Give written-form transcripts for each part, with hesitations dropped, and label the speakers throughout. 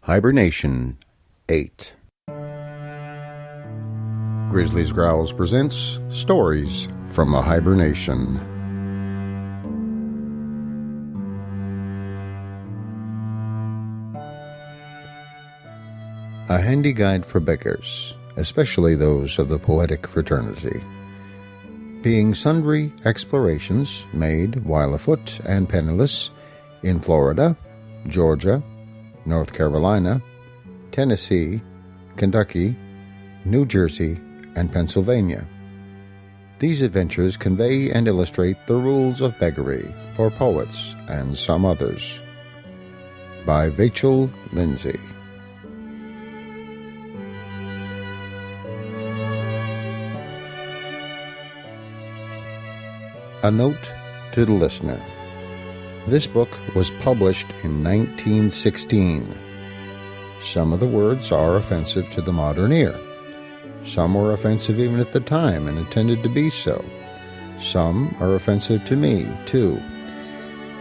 Speaker 1: Hiber-Nation 8. Grizzly's Growls presents Stories from the Hiber-Nation. A handy guide for beggars, especially those of the poetic fraternity. Being sundry explorations made while afoot and penniless in Florida, Georgia, North Carolina, Tennessee, Kentucky, New Jersey, and Pennsylvania. These adventures convey and illustrate the rules of beggary for poets and some others. By Vachel, Lindsay. A note to the listener. This book was published in 1916. Some of the words are offensive to the modern ear. Some were offensive even at the time and intended to be so. Some are offensive to me, too.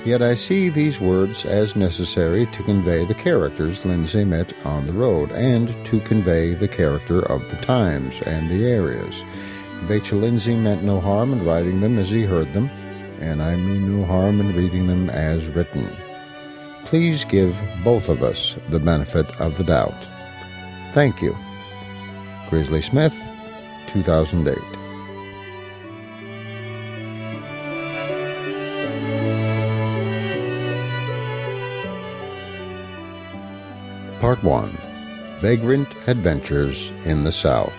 Speaker 1: Yet I see these words as necessary to convey the characters Lindsay met on the road and to convey the character of the times and the areas. Vachel Lindsay meant no harm in writing them as he heard them, and I mean no harm in reading them as written. Please give both of us the benefit of the doubt. Thank you. Grizzly Smith, 2008. Part 1. Vagrant Adventures in the South.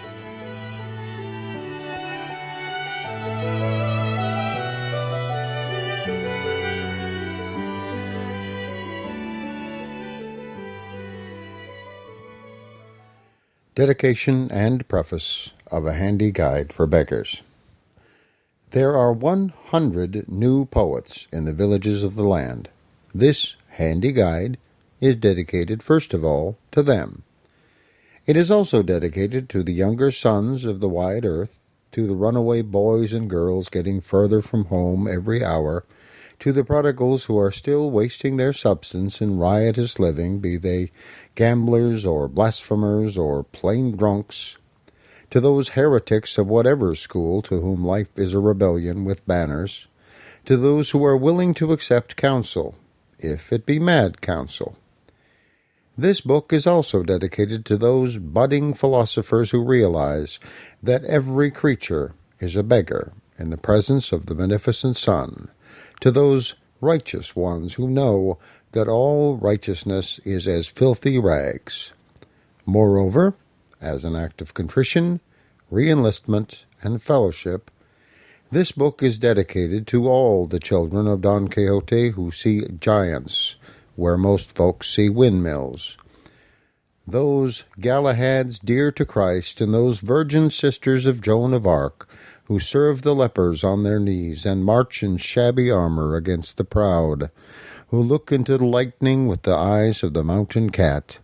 Speaker 1: Dedication and Preface of a Handy Guide for Beggars. There are 100 new poets in the villages of the land. This handy guide is dedicated first of all to them. It is also dedicated to the younger sons of the wide earth, to the runaway boys and girls getting further from home every hour, to the prodigals who are still wasting their substance in riotous living, be they gamblers or blasphemers or plain drunks, to those heretics of whatever school to whom life is a rebellion with banners, to those who are willing to accept counsel, if it be mad counsel. This book is also dedicated to those budding philosophers who realize that every creature is a beggar in the presence of the beneficent sun, to those righteous ones who know that all righteousness is as filthy rags. Moreover, as an act of contrition, re-enlistment, and fellowship, this book is dedicated to all the children of Don Quixote who see giants where most folks see windmills, those Galahads dear to Christ, and those virgin sisters of Joan of Arc who serve the lepers on their knees and march in shabby armor against the proud, who look into the lightning with the eyes of the mountain cat.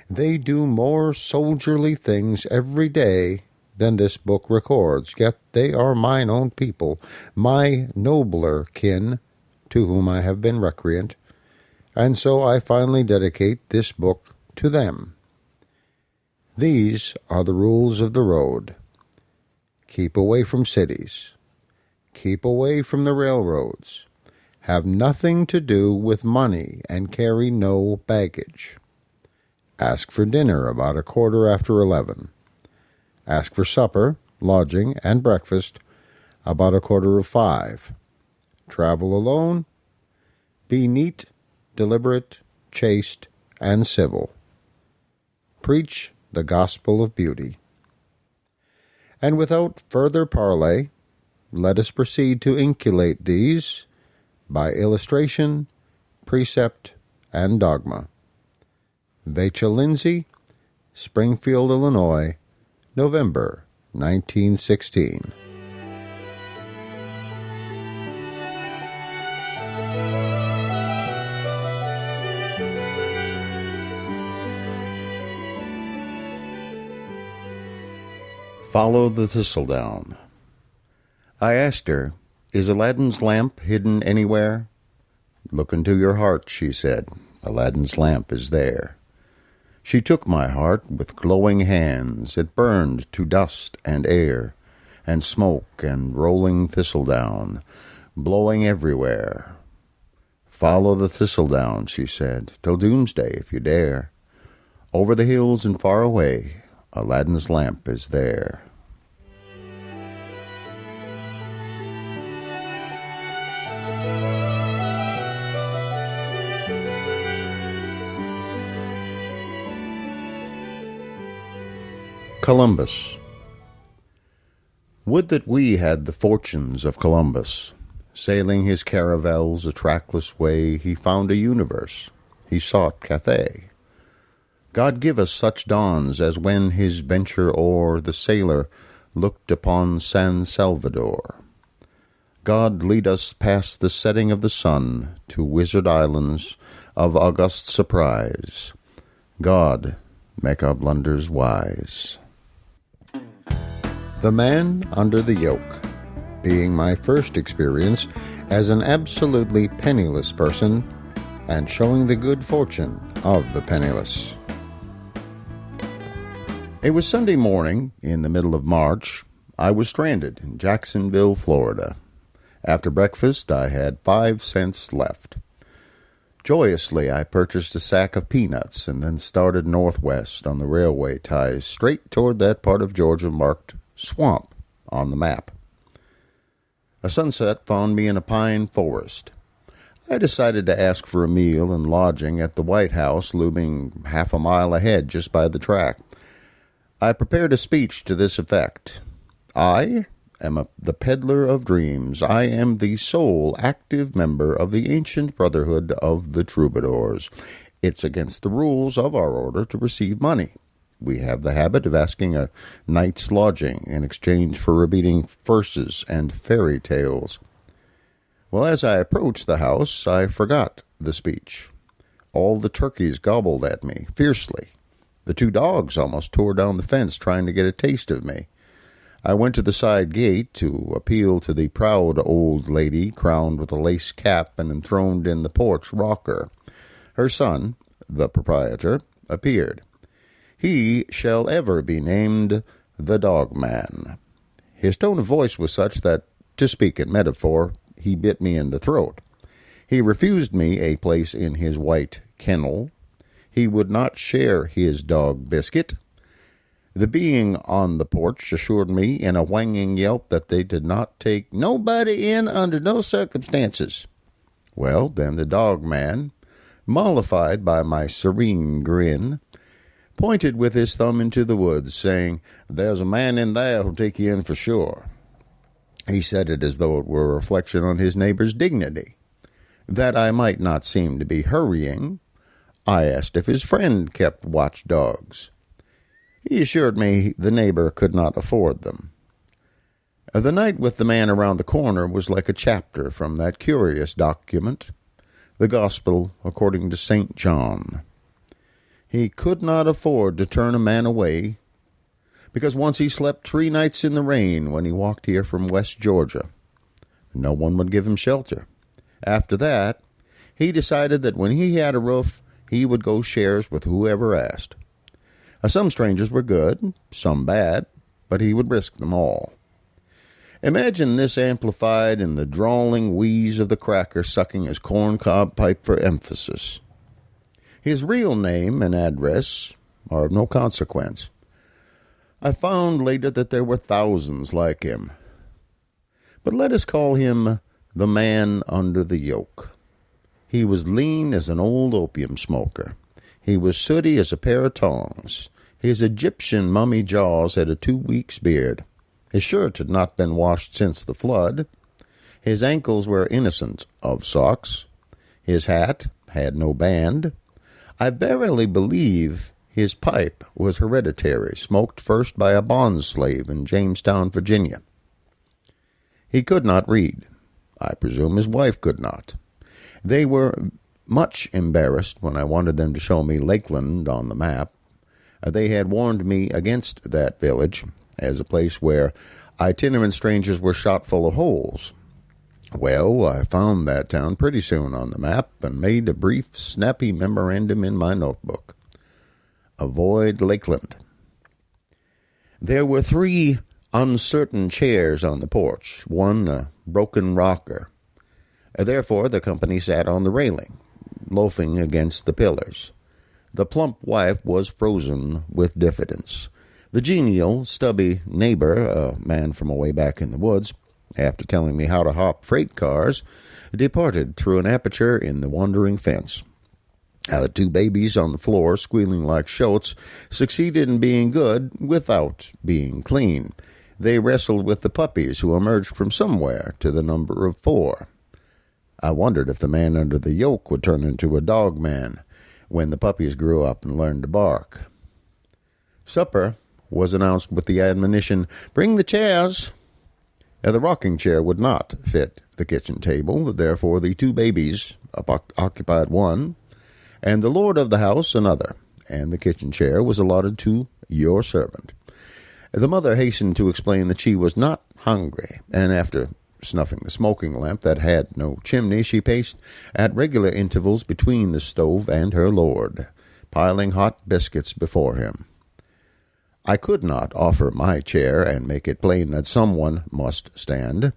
Speaker 1: They do more soldierly things every day than this book records, yet they are mine own people, my nobler kin, to whom I have been recreant, and so I finally dedicate this book to them. These are the rules of the road. Keep away from cities. Keep away from the railroads. Have nothing to do with money and carry no baggage. Ask for dinner about 11:15. Ask for supper, lodging, and breakfast about 5:15. Travel alone. Be neat, deliberate, chaste, and civil. Preach the gospel of beauty. And without further parley, let us proceed to inculcate these by illustration, precept, and dogma. Vachel Lindsay, Springfield, Illinois, November 1916. Follow the thistledown. I asked her, "Is Aladdin's lamp hidden anywhere?" "Look into your heart," she said. "Aladdin's lamp is there." She took my heart with glowing hands. It burned to dust and air, and smoke and rolling thistledown, blowing everywhere. Follow the thistledown, she said, till doomsday if you dare. Over the hills and far away, Aladdin's lamp is there. Columbus. Would that we had the fortunes of Columbus. Sailing his caravels a trackless way, he found a universe. He sought Cathay. God give us such dawns as when his venture o'er the sailor looked upon San Salvador. God lead us past the setting of the sun to wizard islands of august surprise. God make our blunders wise. The Man Under the Yoke, being my first experience as an absolutely penniless person and showing the good fortune of the penniless. It was Sunday morning in the middle of March. I was stranded in Jacksonville, Florida. After breakfast, I had 5 cents left. Joyously, I purchased a sack of peanuts and then started northwest on the railway ties straight toward that part of Georgia marked Swamp on the map. A sunset found me in a pine forest. I decided to ask for a meal and lodging at the White House, looming half a mile ahead just by the track. I prepared a speech to this effect. I am the peddler of dreams. I am the sole active member of the ancient brotherhood of the troubadours. It's against the rules of our order to receive money. We have the habit of asking a night's lodging in exchange for repeating verses and fairy tales. Well, as I approached the house, I forgot the speech. All the turkeys gobbled at me fiercely. The 2 dogs almost tore down the fence trying to get a taste of me. I went to the side gate to appeal to the proud old lady crowned with a lace cap and enthroned in the porch rocker. Her son, the proprietor, appeared. He shall ever be named the Dog Man. His tone of voice was such that, to speak in metaphor, he bit me in the throat. He refused me a place in his white kennel. He would not share his dog biscuit. The being on the porch assured me in a whanging yelp that they did not take nobody in under no circumstances. Well, then the Dog Man, mollified by my serene grin, pointed with his thumb into the woods, saying, "There's a man in there who'll take you in for sure." He said it as though it were a reflection on his neighbor's dignity. That I might not seem to be hurrying, I asked if his friend kept watch dogs. He assured me the neighbor could not afford them. The night with the man around the corner was like a chapter from that curious document, the Gospel according to St. John. He could not afford to turn a man away, because once he slept 3 nights in the rain when he walked here from West Georgia. No one would give him shelter. After that, he decided that when he had a roof, he would go shares with whoever asked. Some strangers were good, some bad, but he would risk them all. Imagine this amplified in the drawling wheeze of the cracker sucking his corncob pipe for emphasis. His real name and address are of no consequence. I found later that there were thousands like him. But let us call him the Man Under the Yoke. He was lean as an old opium smoker. He was sooty as a pair of tongs. His Egyptian mummy jaws had a 2 weeks' beard. His shirt had not been washed since the flood. His ankles were innocent of socks. His hat had no band. I verily believe his pipe was hereditary, smoked first by a bond slave in Jamestown, Virginia. He could not read. I presume his wife could not. They were much embarrassed when I wanted them to show me Lakeland on the map. They had warned me against that village as a place where itinerant strangers were shot full of holes. Well, I found that town pretty soon on the map and made a brief, snappy memorandum in my notebook. Avoid Lakeland. There were 3 uncertain chairs on the porch, one a broken rocker. Therefore, the company sat on the railing, loafing against the pillars. The plump wife was frozen with diffidence. The genial, stubby neighbor, a man from away back in the woods, after telling me how to hop freight cars, departed through an aperture in the wandering fence. The 2 babies on the floor, squealing like shoats, succeeded in being good without being clean. They wrestled with the puppies who emerged from somewhere to the number of 4. I wondered if the man under the yoke would turn into a dog man when the puppies grew up and learned to bark. Supper was announced with the admonition, "Bring the chairs." The rocking chair would not fit the kitchen table, therefore the 2 babies occupied one, and the lord of the house another, and the kitchen chair was allotted to your servant. The mother hastened to explain that she was not hungry, and after snuffing the smoking lamp that had no chimney, she paced at regular intervals between the stove and her lord, piling hot biscuits before him. I could not offer my chair and make it plain that someone must stand.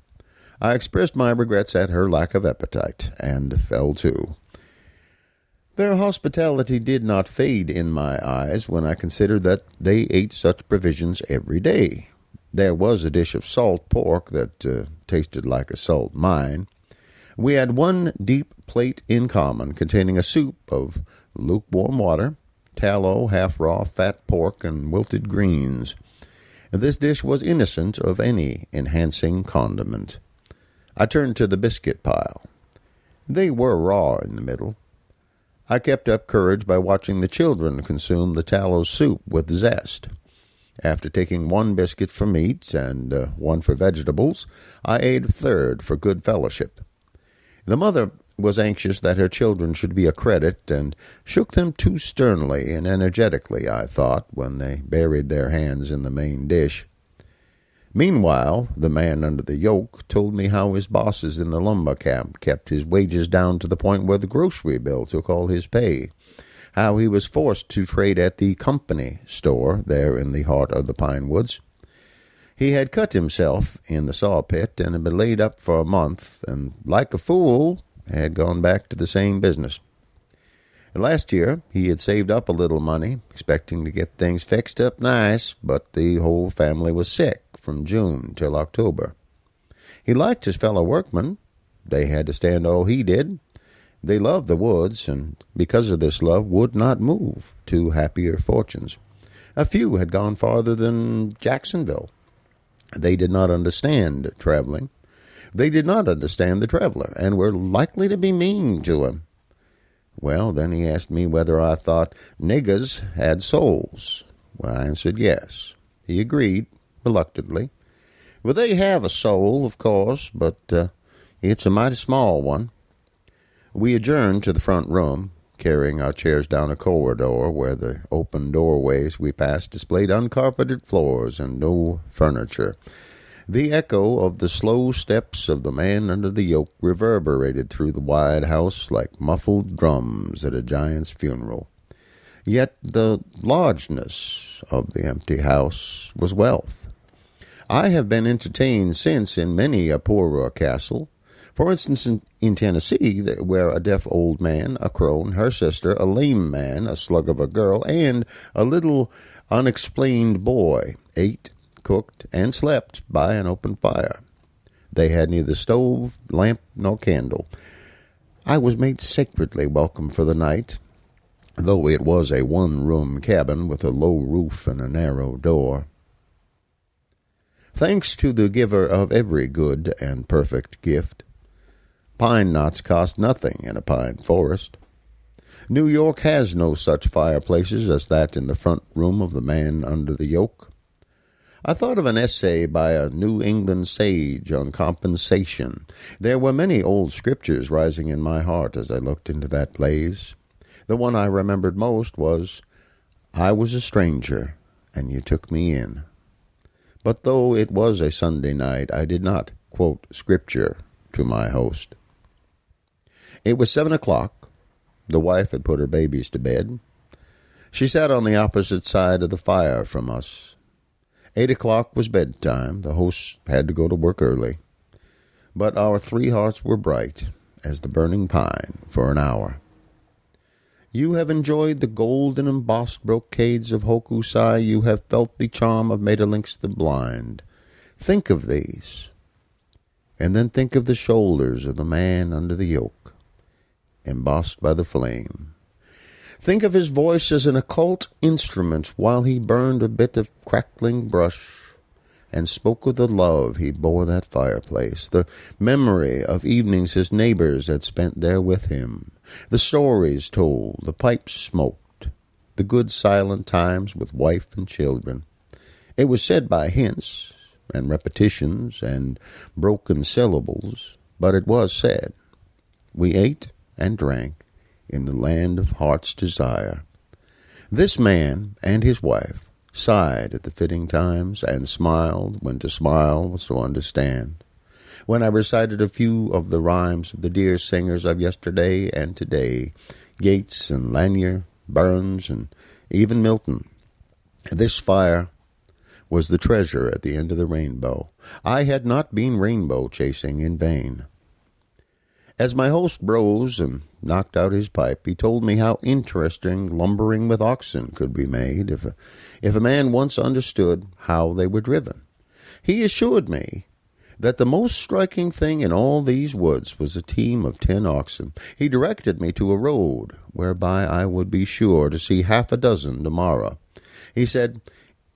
Speaker 1: I expressed my regrets at her lack of appetite, and fell to. Their hospitality did not fade in my eyes when I considered that they ate such provisions every day. There was a dish of salt pork that tasted like a salt mine. We had one deep plate in common, containing a soup of lukewarm water, tallow, half-raw fat pork, and wilted greens. This dish was innocent of any enhancing condiment. I turned to the biscuit pile. They were raw in the middle. I kept up courage by watching the children consume the tallow soup with zest. After taking 1 biscuit for meat and 1 for vegetables, I ate a third for good fellowship. The mother was anxious that her children should be a credit, and shook them too sternly and energetically, I thought, when they buried their hands in the main dish. Meanwhile, the man under the yoke told me how his bosses in the lumber camp kept his wages down to the point where the grocery bill took all his pay, how he was forced to trade at the company store there in the heart of the pine woods. He had cut himself in the saw pit and had been laid up for a month, and like a fool had gone back to the same business. Last year he had saved up a little money, expecting to get things fixed up nice, but the whole family was sick from June till October. He liked his fellow workmen. They had to stand all he did. They loved the woods, and because of this love would not move to happier fortunes. A few had gone farther than Jacksonville. They did not understand traveling. They did not understand the traveler, and were likely to be mean to him. Well, then he asked me whether I thought niggers had souls. Well, I answered yes. He agreed, reluctantly. Well, they have a soul, of course, but it's a mighty small one. We adjourned to the front room, carrying our chairs down a corridor where the open doorways we passed displayed uncarpeted floors and no furniture. The echo of the slow steps of the man under the yoke reverberated through the wide house like muffled drums at a giant's funeral. Yet the largeness of the empty house was wealth. I have been entertained since in many a poorer castle. For instance, in Tennessee, where a deaf old man, a crone, her sister, a lame man, a slug of a girl, and a little unexplained boy ate, cooked, and slept by an open fire. They had neither stove, lamp, nor candle. I was made sacredly welcome for the night, though it was a one-room cabin with a low roof and a narrow door. Thanks to the giver of every good and perfect gift, pine knots cost nothing in a pine forest. New York has no such fireplaces as that in the front room of the man under the yoke. I thought of an essay by a New England sage on compensation. There were many old scriptures rising in my heart as I looked into that blaze. The one I remembered most was, "I was a stranger, and you took me in." But though it was a Sunday night, I did not quote scripture to my host. It was 7 o'clock. The wife had put her babies to bed. She sat on the opposite side of the fire from us. 8 o'clock was bedtime. The host had to go to work early. But our 3 hearts were bright as the burning pine for an hour. You have enjoyed the golden embossed brocades of Hokusai. You have felt the charm of Maeterlinck's the blind. Think of these, and then think of the shoulders of the man under the yoke, embossed by the flame. Think of his voice as an occult instrument while he burned a bit of crackling brush and spoke of the love he bore that fireplace, the memory of evenings his neighbors had spent there with him, the stories told, the pipes smoked, the good silent times with wife and children. It was said by hints and repetitions and broken syllables, but it was said. We ate and drank in the land of heart's desire. This man and his wife sighed at the fitting times and smiled when to smile was to understand. When I recited a few of the rhymes of the dear singers of yesterday and today, Yeats and Lanier, Burns, and even Milton, this fire was the treasure at the end of the rainbow. I had not been rainbow chasing in vain. As my host rose and knocked out his pipe, he told me how interesting lumbering with oxen could be made if a man once understood how they were driven. He assured me that the most striking thing in all these woods was a team of 10 oxen. He directed me to a road whereby I would be sure to see 6 tomorrow. He said,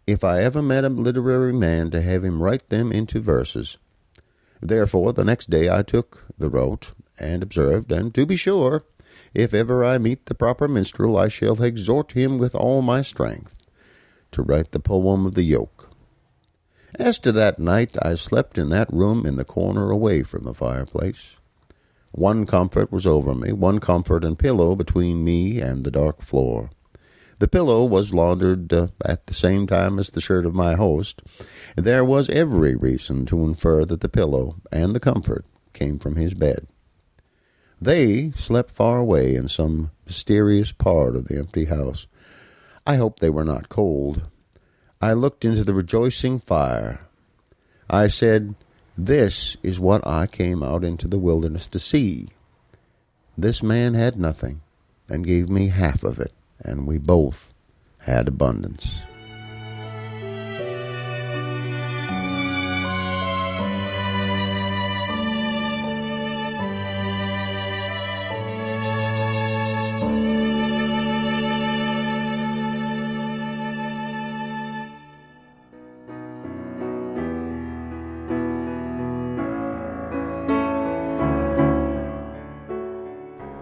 Speaker 1: if I ever met a literary man, to have him write them into verses. Therefore, the next day I took the road and observed, and to be sure, if ever I meet the proper minstrel, I shall exhort him with all my strength to write the poem of the yoke. As to that night, I slept in that room in the corner away from the fireplace. One comfort was over me, one comfort and pillow between me and the dark floor. The pillow was laundered at the same time as the shirt of my host. There was every reason to infer that the pillow and the comfort came from his bed. They slept far away in some mysterious part of the empty house. I hoped they were not cold. I looked into the rejoicing fire. I said, this is what I came out into the wilderness to see. This man had nothing and gave me half of it, and we both had abundance.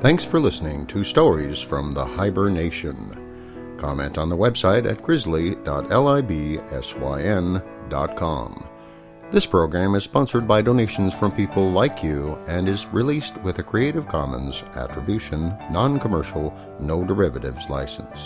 Speaker 1: Thanks for listening to Stories from the Hiber-Nation. Comment on the website at grizzly.libsyn.com. This program is sponsored by donations from people like you and is released with a Creative Commons Attribution, Non-Commercial, No Derivatives license.